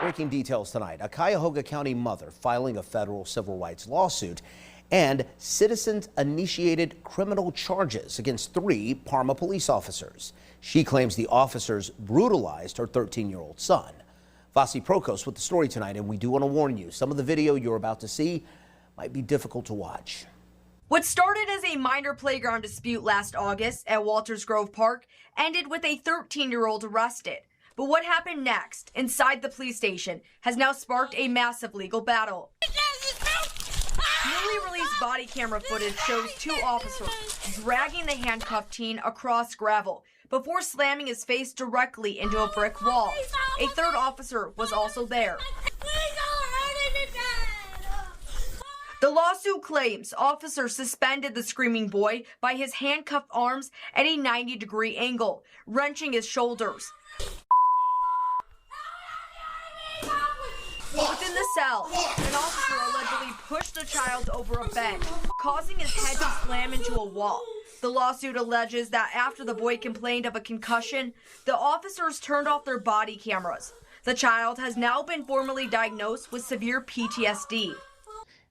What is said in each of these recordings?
Breaking details tonight. A Cuyahoga County mother filing a federal civil rights lawsuit, and citizens initiated criminal charges against 3 Parma police officers. She claims the officers brutalized her 13-year-old son. Vasi Prokos with the story tonight, and we do want to warn you, some of the video you're about to see might be difficult to watch. What started as a minor playground dispute last August at Walters Grove Park ended with a 13-year-old arrested. But what happened next inside the police station has now sparked a massive legal battle. Newly released body camera footage shows 2 officers dragging the handcuffed teen across gravel before slamming his face directly into a brick wall. A 3rd officer was also there. The lawsuit claims officers suspended the screaming boy by his handcuffed arms at a 90-degree angle, wrenching his shoulders. Within the cell, an officer allegedly pushed the child over a bed, causing his head to slam into a wall. The lawsuit alleges that after the boy complained of a concussion, the officers turned off their body cameras. The child has now been formally diagnosed with severe PTSD.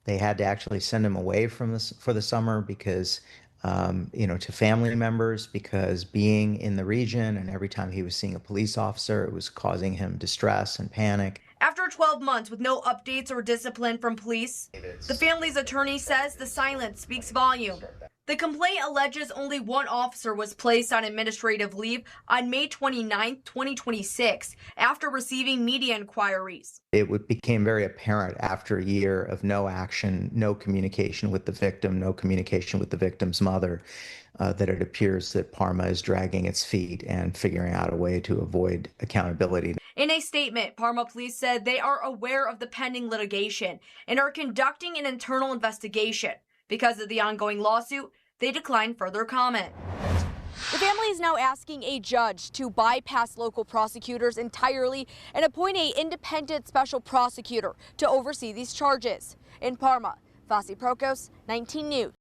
They had to actually send him away for the summer because, to family members, because being in the region and every time he was seeing a police officer, it was causing him distress and panic. After 12 months with no updates or discipline from police, the family's attorney says the silence speaks volume. The complaint alleges only 1 officer was placed on administrative leave on May 29, 2026, after receiving media inquiries. It became very apparent after a year of no action, no communication with the victim, no communication with the victim's mother, that it appears that Parma is dragging its feet and figuring out a way to avoid accountability. In a statement, Parma police said they are aware of the pending litigation and are conducting an internal investigation. Because of the ongoing lawsuit, they declined further comment. The family is now asking a judge to bypass local prosecutors entirely and appoint an independent special prosecutor to oversee these charges. In Parma, Vasi Prokos, 19 News.